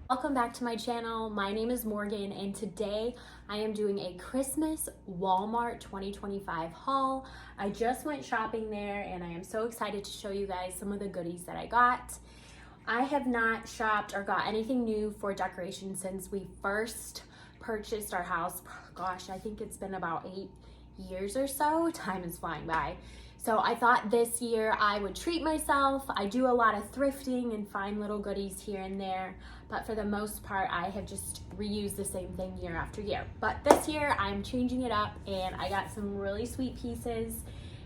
Welcome back to my channel. My name is Morgan and today I am doing a Christmas Walmart 2025 haul. I just went shopping there and I am so excited to show you guys some of the goodies that I got. I have not shopped or got anything new for decoration since we first purchased our house. Gosh, I think it's been about 8 years or so. Time is flying by. So I thought this year I would treat myself. I do a lot of thrifting and find little goodies here and there, but for the most part, I have just reused the same thing year after year. But this year I'm changing it up and I got some really sweet pieces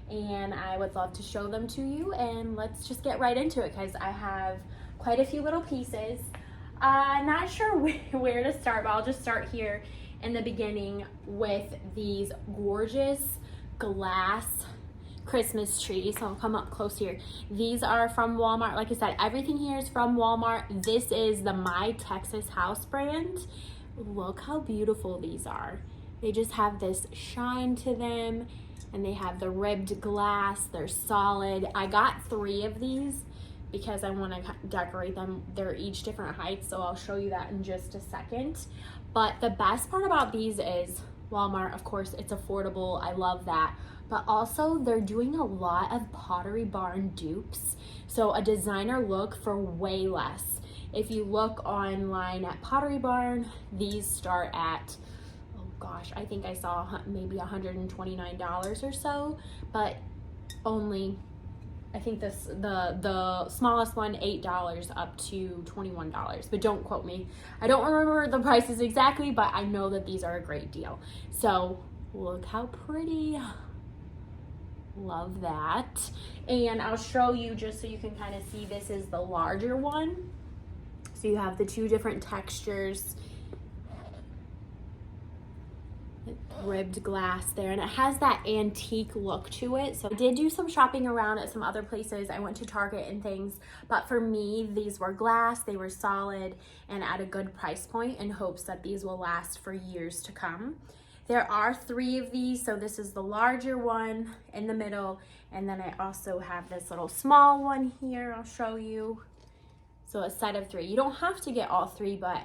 and I would love to show them to you, and let's just get right into it because I have quite a few little pieces. Not sure where to start, but I'll just start here in the beginning with these gorgeous glass Christmas trees. So I'll come up close here. These are from Walmart. Like I said, everything here is from Walmart. This is the My Texas House brand. Look how beautiful these are. They just have this shine to them and they have the ribbed glass. They're solid. I got 3 of these because I want to decorate them. They're each different heights, so I'll show you that in just a second. But the best part about these is Walmart, of course, it's affordable. I love that. But also they're doing a lot of Pottery Barn dupes. So a designer look for way less. If you look online at Pottery Barn, these start at, oh gosh, I think I saw maybe $129 or so, but only, I think the smallest one, $8 up to $21, but don't quote me. I don't remember the prices exactly, but I know that these are a great deal. So look how pretty. Love that. And I'll show you just so you can kind of see, this is the larger one. So you have the 2 different textures. Ribbed glass there, and it has that antique look to it. So I did do some shopping around at some other places. I went to Target and things, but for me these were glass, they were solid and at a good price point in hopes that these will last for years to come. There are 3 of these, so this is the larger one in the middle, and then I also have this little small one here. I'll show you. So a set of 3. You don't have to get all 3, but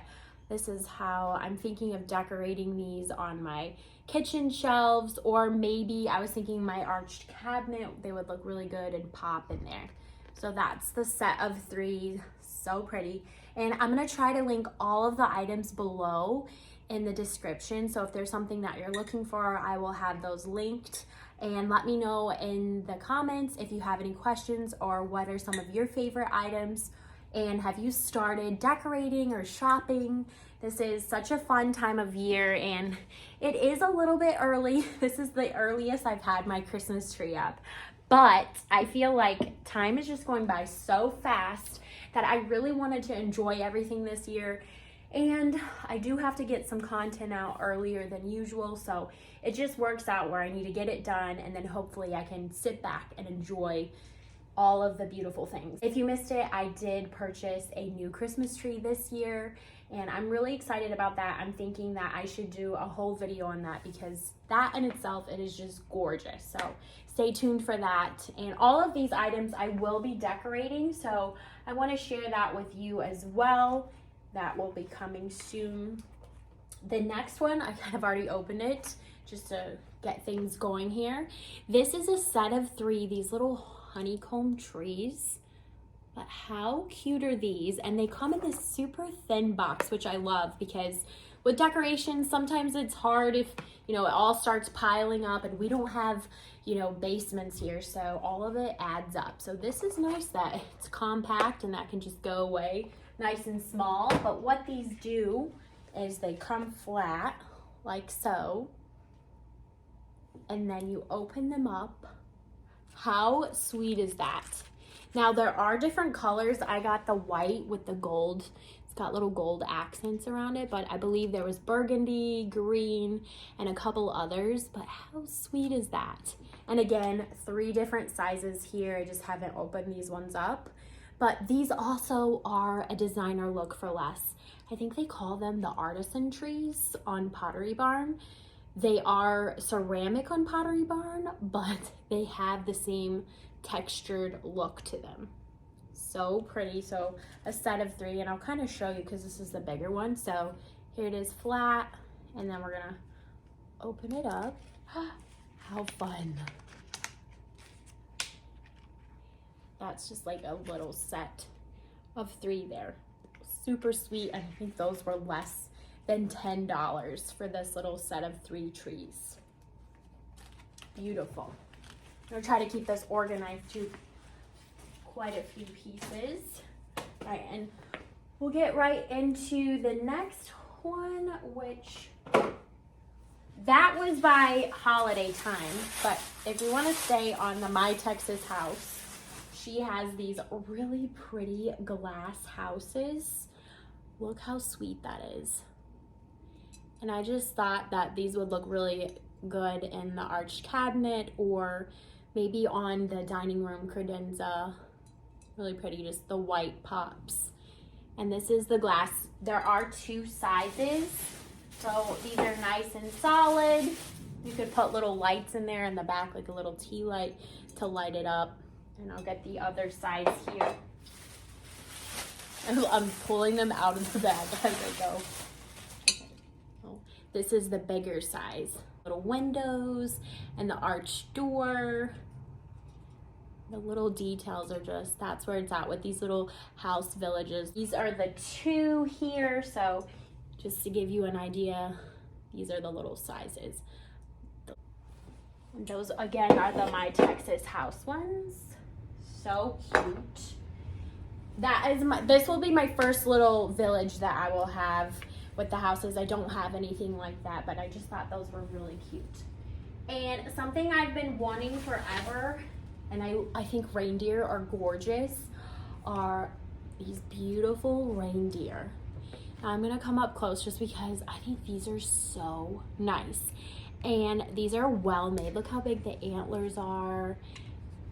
this is how I'm thinking of decorating these on my kitchen shelves, or maybe I was thinking my arched cabinet. They would look really good and pop in there. So that's the set of 3. So pretty. And I'm gonna try to link all of the items below in the description. So if there's something that you're looking for, I will have those linked. And let me know in the comments if you have any questions or what are some of your favorite items. And have you started decorating or shopping? This is such a fun time of year and it is a little bit early. This is the earliest I've had my Christmas tree up. But I feel like time is just going by so fast that I really wanted to enjoy everything this year. And I do have to get some content out earlier than usual, so it just works out where I need to get it done and then hopefully I can sit back and enjoy all of the beautiful things. If you missed it, I did purchase a new Christmas tree this year and I'm really excited about that. I'm thinking that I should do a whole video on that because that in itself, it is just gorgeous. So stay tuned for that. And all of these items I will be decorating, so I want to share that with you as well. That will be coming soon. The next one, I kind of already opened it just to get things going here. This is a set of 3, these little honeycomb trees. But how cute are these? And they come in this super thin box, which I love because with decorations, sometimes it's hard if, you know, it all starts piling up and we don't have, you know, basements here. So all of it adds up. So this is nice that it's compact and that can just go away nice and small. But what these do is they come flat like so, and then you open them up. How sweet is that? Now there are different colors. I got the white with the gold. It's got little gold accents around it, but I believe there was burgundy, green, and a couple others. But how sweet is that? And again, 3 different sizes here. I just haven't opened these ones up. But these also are a designer look for less. I think they call them the artisan trees on Pottery Barn. They are ceramic on Pottery Barn, but they have the same textured look to them. so pretty. So a set of 3, and I'll kind of show you because this is the bigger one. So here it is flat, and then we're gonna open it up. How fun. That's just like a little set of 3 there. Super sweet, and I think those were less than $10 for this little set of 3 trees. Beautiful. I'm gonna try to keep this organized to quite a few pieces. All right, and we'll get right into the next one, which that was by holiday time, but if you want to stay on the My Texas house, she has these really pretty glass houses. Look how sweet that is. And I just thought that these would look really good in the arched cabinet or maybe on the dining room credenza. Really pretty, just the white pops. And this is the glass. There are 2 sizes. So these are nice and solid. You could put little lights in there in the back, like a little tea light to light it up. And I'll get the other size here. I'm pulling them out of the bag as I go. Oh, this is the bigger size. Little windows and the arched door. The little details are just, that's where it's at with these little house villages. These are the 2 here, so just to give you an idea, these are the little sizes. And those again are the My Texas house ones. So cute. That is this will be my first little village that I will have with the houses. I don't have anything like that, but I just thought those were really cute. And something I've been wanting forever, and I think reindeer are gorgeous, are these beautiful reindeer. Now I'm gonna come up close just because I think these are so nice. And these are well made. Look how big the antlers are.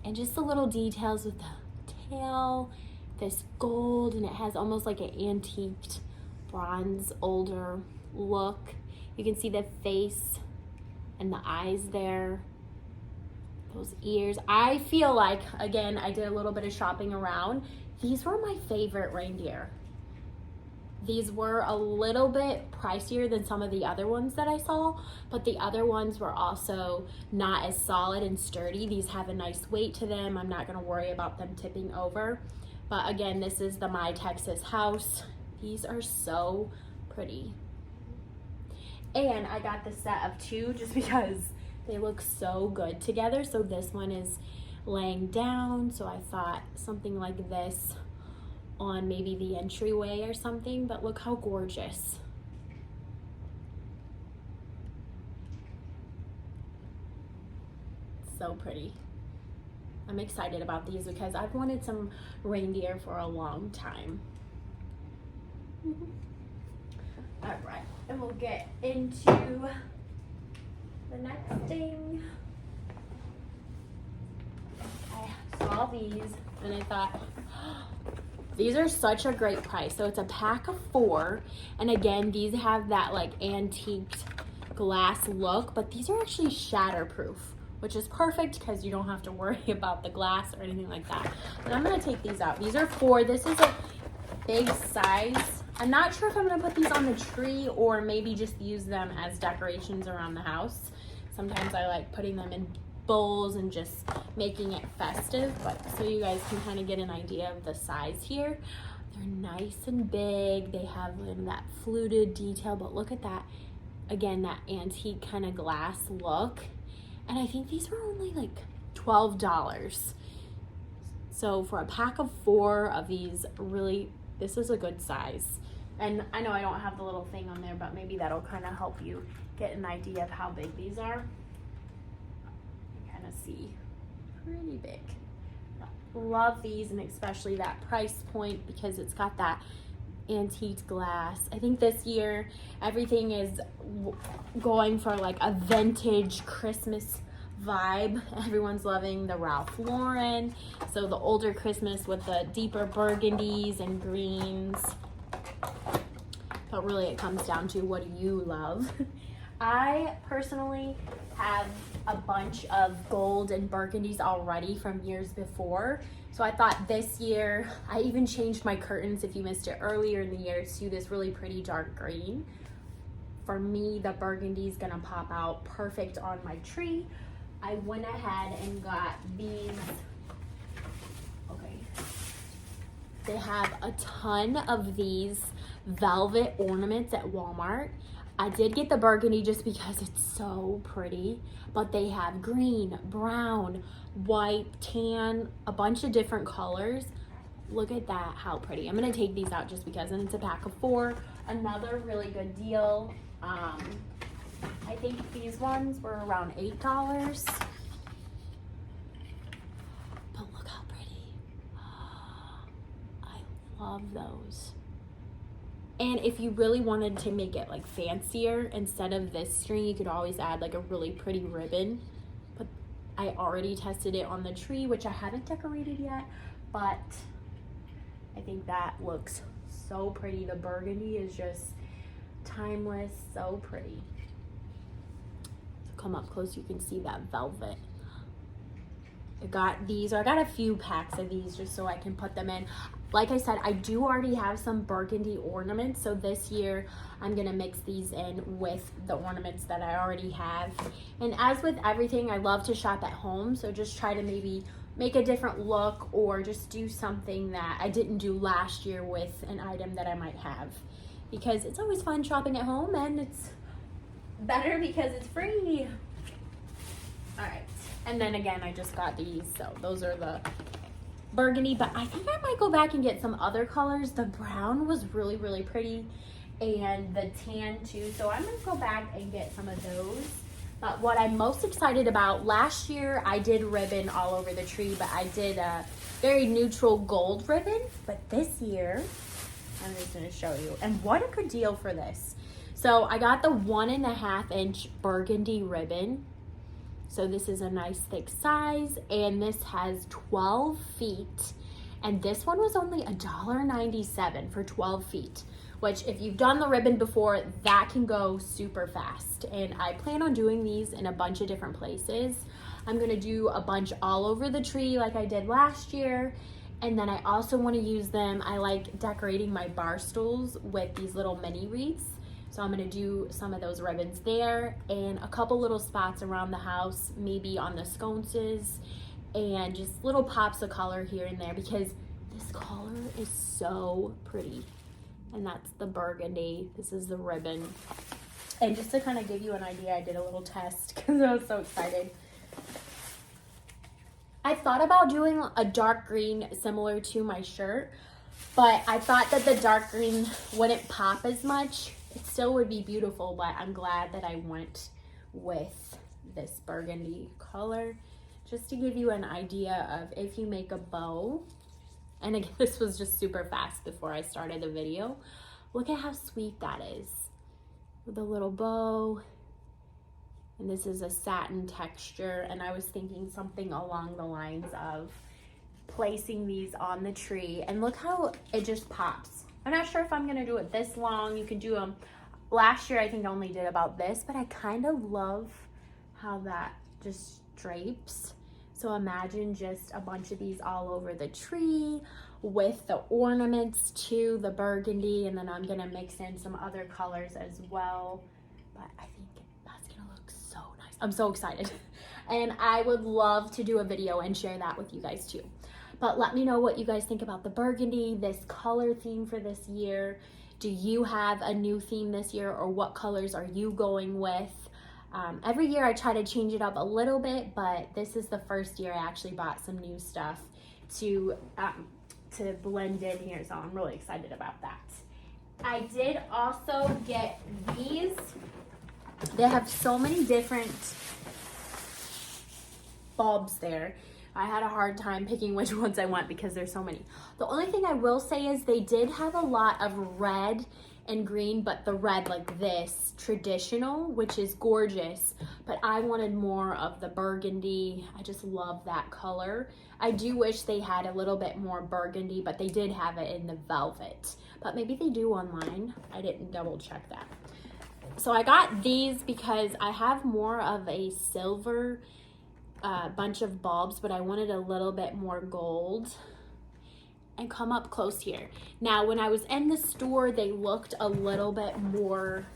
And just the little details with the tail, this gold, and it has almost like an antiqued bronze older look. You can see the face and the eyes there, those ears. I feel like, again, I did a little bit of shopping around. These were my favorite reindeer. These were a little bit pricier than some of the other ones that I saw, but the other ones were also not as solid and sturdy. These have a nice weight to them. I'm not gonna worry about them tipping over. But again, this is the My Texas house. These are so pretty. And I got the set of 2 just because they look so good together. So this one is laying down, so I thought something like this on maybe the entryway or something, but look how gorgeous. So pretty. I'm excited about these because I've wanted some reindeer for a long time. All right, and we'll get into the next thing. I saw these and I thought, these are such a great price. So it's a pack of 4. And again, these have that like antiqued glass look, but these are actually shatterproof, which is perfect because you don't have to worry about the glass or anything like that. But I'm gonna take these out. These are 4. This is a big size. I'm not sure if I'm gonna put these on the tree or maybe just use them as decorations around the house. Sometimes I like putting them in bowls and just making it festive, but so you guys can kind of get an idea of the size here. They're nice and big. They have that fluted detail, but look at that, again, that antique kind of glass look. And I think these were only like $12. So for a pack of 4 of these, really, this is a good size. And I know I don't have the little thing on there, but maybe that'll kind of help you get an idea of how big these are. See, pretty big. Love these, and especially that price point because it's got that antique glass. I think this year everything is going for like a vintage Christmas vibe. Everyone's loving the Ralph Lauren, so the older Christmas with the deeper burgundies and greens. But really it comes down to, what do you love? I personally have a bunch of gold and burgundies already from years before, So I thought this year, I even changed my curtains, if you missed it earlier in the year, to this really pretty dark green. For me, the burgundy is gonna pop out perfect on my tree. I went ahead and got these. Okay. They have a ton of these velvet ornaments at Walmart. I did get the burgundy just because it's so pretty, but they have green, brown, white, tan, a bunch of different colors. Look at that, how pretty. I'm gonna take these out just because, and it's a pack of 4. Another really good deal. I think these ones were around $8. But look how pretty. I love those. And if you really wanted to make it like fancier, instead of this string, you could always add like a really pretty ribbon. But I already tested it on the tree, which I haven't decorated yet, but I think that looks so pretty. The burgundy is just timeless, so pretty. So come up close, you can see that velvet. I got these, or I got a few packs of these just so I can put them in. Like I said, I do already have some burgundy ornaments, so this year I'm gonna mix these in with the ornaments that I already have. And as with everything, I love to shop at home, so just try to maybe make a different look or just do something that I didn't do last year with an item that I might have. Because it's always fun shopping at home, and it's better because it's free. All right, and then again, I just got these, so those are the burgundy, but I think I might go back and get some other colors. The brown was really, really pretty, and the tan too, so I'm gonna go back and get some of those. But what I'm most excited about, last year I did ribbon all over the tree, but I did a very neutral gold ribbon, but this year, I'm just gonna show you, and what a good deal for this. So I got the 1.5 inch burgundy ribbon. So this is a nice thick size, and this has 12 feet. And this one was only $1.97 for 12 feet, which if you've done the ribbon before, that can go super fast. And I plan on doing these in a bunch of different places. I'm gonna do a bunch all over the tree like I did last year. And then I also wanna use them, I like decorating my bar stools with these little mini wreaths. So I'm gonna do some of those ribbons there, and a couple little spots around the house, maybe on the sconces, and just little pops of color here and there, because this color is so pretty. And that's the burgundy, this is the ribbon. And just to kind of give you an idea, I did a little test because I was so excited. I thought about doing a dark green similar to my shirt, but I thought that the dark green wouldn't pop as much. It still would be beautiful, but I'm glad that I went with this burgundy color, just to give you an idea of if you make a bow. And again, this was just super fast before I started the video. Look at how sweet that is, with a little bow. And this is a satin texture, and I was thinking something along the lines of placing these on the tree, and look how it just pops. I'm not sure if I'm gonna do it this long. You can do them, last year I think I only did about this, but I kind of love how that just drapes. So imagine just a bunch of these all over the tree with the ornaments too, the burgundy, and then I'm gonna mix in some other colors as well. But I think that's gonna look so nice. I'm so excited. And I would love to do a video and share that with you guys too. But let me know what you guys think about the burgundy, this color theme for this year. Do you have a new theme this year, or what colors are you going with? Every year I try to change it up a little bit, but this is the first year I actually bought some new stuff to blend in here, so I'm really excited about that. I did also get these. They have so many different bulbs there. I had a hard time picking which ones I want because there's so many. The only thing I will say is they did have a lot of red and green, but the red like this, traditional, which is gorgeous, but I wanted more of the burgundy. I just love that color. I do wish they had a little bit more burgundy, but they did have it in the velvet, but maybe they do online. I didn't double check that. So I got these because I have more of a silver a bunch of bulbs, but I wanted a little bit more gold. And come up close here. Now, when I was in the store, they looked a little bit more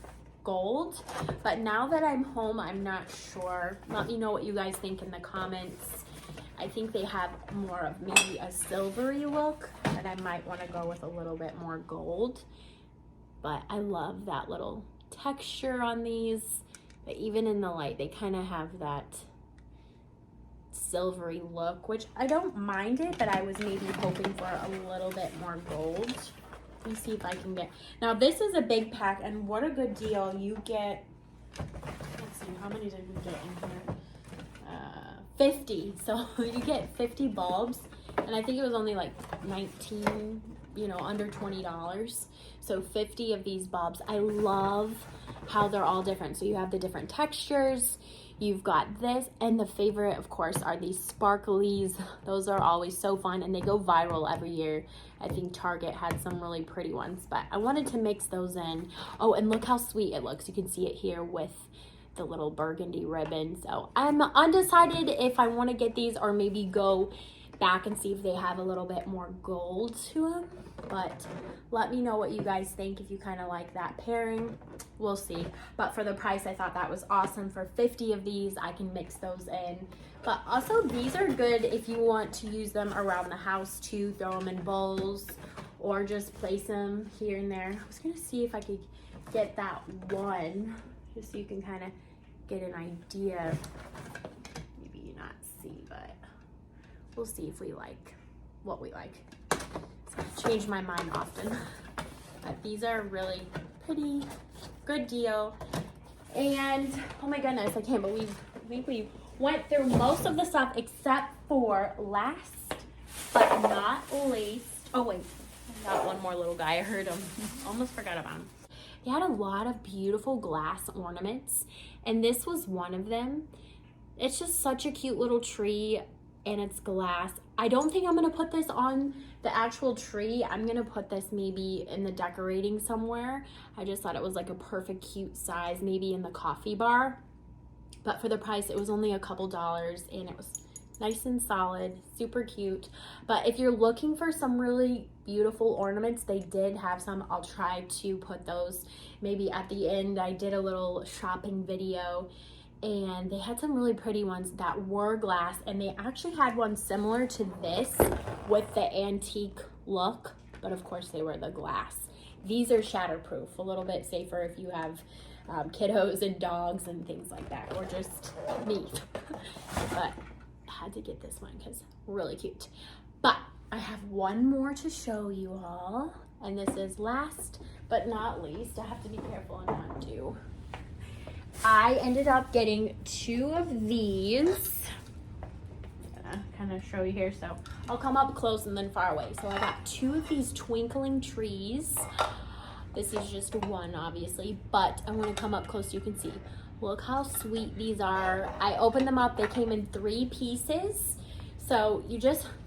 gold, but now that I'm home, I'm not sure. Let me know what you guys think in the comments. I think they have more of maybe a silvery look, but I might want to go with a little bit more gold. But I love that little texture on these. But even in the light, they kind of have that silvery look, which I don't mind it, but I was maybe hoping for a little bit more gold. Let me see if I can get, now this is a big pack, and what a good deal. You get, let's see, how many did we get in here? 50. So you get 50 bulbs, and I think it was only like 19, you know, under $20. So 50 of these bulbs. I love how they're all different. So you have the different textures. You've got this, and the favorite, of course, are these sparklies. Those are always so fun, and they go viral every year. I think Target had some really pretty ones, but I wanted to mix those in. Oh, and look how sweet it looks. You can see it here with the little burgundy ribbon. So I'm undecided if I want to get these or maybe go back and see if they have a little bit more gold to them. But let me know what you guys think, if you kind of like that pairing. We'll see. But for the price, I thought that was awesome. For 50 of these, I can mix those in. But also, these are good if you want to use them around the house too. Throw them in bowls or just place them here and there. I was going to see if I could get that one just so you can kind of get an idea. Maybe not see, but we'll see if we like what we like. So I change my mind often. But these are really pretty, good deal. And oh my goodness, I can't believe, I think we went through most of the stuff except for last but not least. Oh wait, I got one more little guy. I heard him. Almost forgot about him. They had a lot of beautiful glass ornaments, and this was one of them. It's just such a cute little tree, and it's glass. I don't think I'm gonna put this on the actual tree. I'm gonna put this maybe in the decorating somewhere. I just thought it was like a perfect cute size, maybe in the coffee bar. But for the price, it was only a couple dollars, and it was nice and solid, super cute. But if you're looking for some really beautiful ornaments, they did have some. I'll try to put those maybe at the end. I did a little shopping video, and they had some really pretty ones that were glass, and they actually had one similar to this with the antique look, but of course they were the glass. These are shatterproof, a little bit safer if you have kiddos and dogs and things like that, or just me. But I had to get this one because really cute. But I have one more to show you all, and this is last but not least. I have to be careful and not do. I ended up getting 2 of these. I'm gonna kind of show you here, so I'll come up close and then far away. So I got 2 of these twinkling trees. This is just one, obviously, but I'm gonna come up close so you can see. Look how sweet these are. I opened them up. They came in 3 pieces. So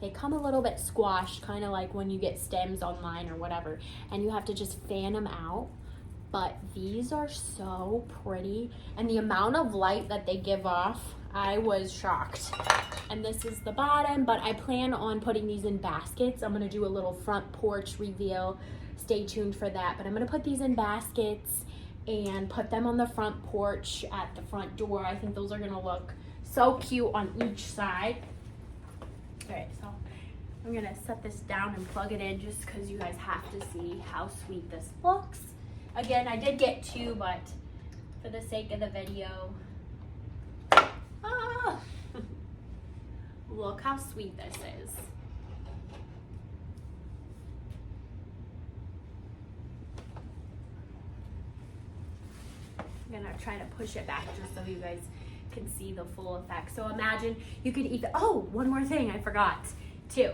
they come a little bit squashed, kind of like when you get stems online or whatever, and you have to just fan them out. But these are so pretty, and the amount of light that they give off, I was shocked. And this is the bottom, but I plan on putting these in baskets. I'm gonna do a little front porch reveal. Stay tuned for that, but I'm gonna put these in baskets and put them on the front porch at the front door. I think those are gonna look so cute on each side. All right, so I'm gonna set this down and plug it in just because you guys have to see how sweet this looks. Again, I did get 2, but for the sake of the video, look how sweet this is. I'm gonna try to push it back just so you guys can see the full effect. So imagine you could either, oh, one more thing I forgot too.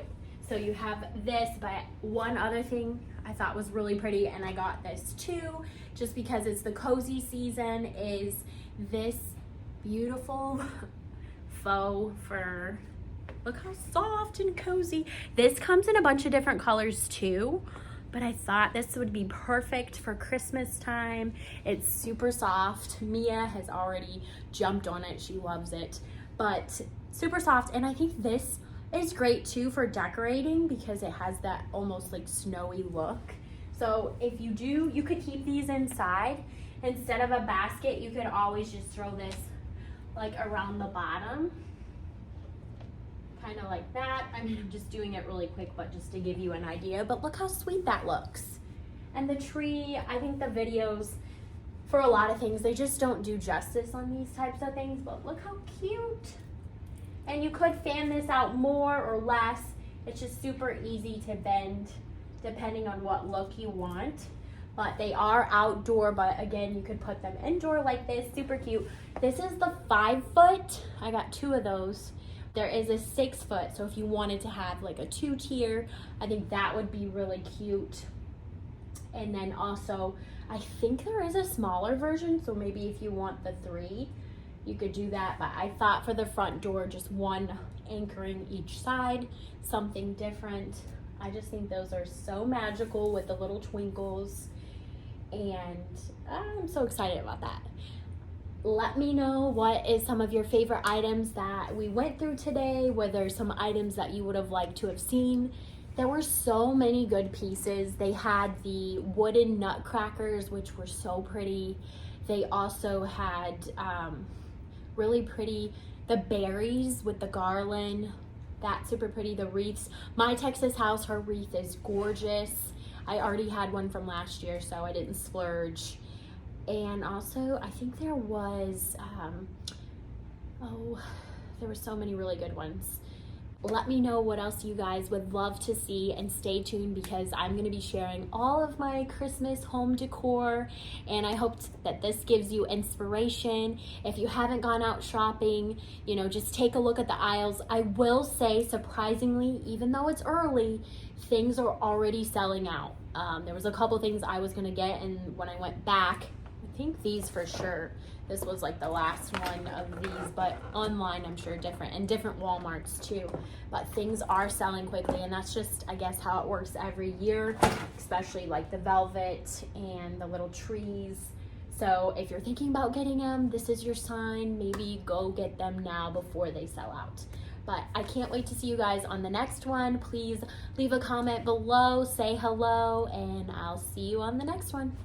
So you have this, but one other thing I thought was really pretty, and I got this too, just because it's the cozy season, is this beautiful faux fur. Look how soft and cozy. This comes in a bunch of different colors too, but I thought this would be perfect for Christmas time. It's super soft. Mia has already jumped on it. She loves it. But super soft. And I think this is great too for decorating because it has that almost like snowy look. So if you do, you could keep these inside. Instead of a basket, you could always just throw this like around the bottom. Kind of like that. I mean, I'm just doing it really quick, but just to give you an idea. But look how sweet that looks. And the tree, I think the videos, for a lot of things, they just don't do justice on these types of things. But look how cute. And you could fan this out more or less. It's just super easy to bend depending on what look you want. But they are outdoor, but again, you could put them indoor like this, super cute. This is the 5 foot. I got 2 of those. There is a 6 foot, so if you wanted to have like a 2-tier, I think that would be really cute. And then also, I think there is a smaller version, so maybe if you want the 3, you could do that. But I thought for the front door, just 1 anchoring each side, something different. I just think those are so magical with the little twinkles. And I'm so excited about that. Let me know what is some of your favorite items that we went through today. Were there some items that you would have liked to have seen? There were so many good pieces. They had the wooden nutcrackers, which were so pretty. They also had really pretty, the berries with the garland. That's super pretty. The wreaths. My Texas house, her wreath is gorgeous. I already had one from last year, so I didn't splurge. And also, I think there was, there were so many really good ones. Let me know what else you guys would love to see, and stay tuned because I'm going to be sharing all of my Christmas home decor, and I hope that this gives you inspiration. If you haven't gone out shopping, you know, just take a look at the aisles. I will say, surprisingly, even though it's early, things are already selling out. There was a couple things I was going to get, and when I went back, I think these for sure. This was like the last one of these, but online I'm sure different, and different Walmarts too. But things are selling quickly, and that's just, I guess, how it works every year, especially like the velvet and the little trees. So if you're thinking about getting them, this is your sign. Maybe go get them now before they sell out. But I can't wait to see you guys on the next one. Please leave a comment below, say hello, and I'll see you on the next one.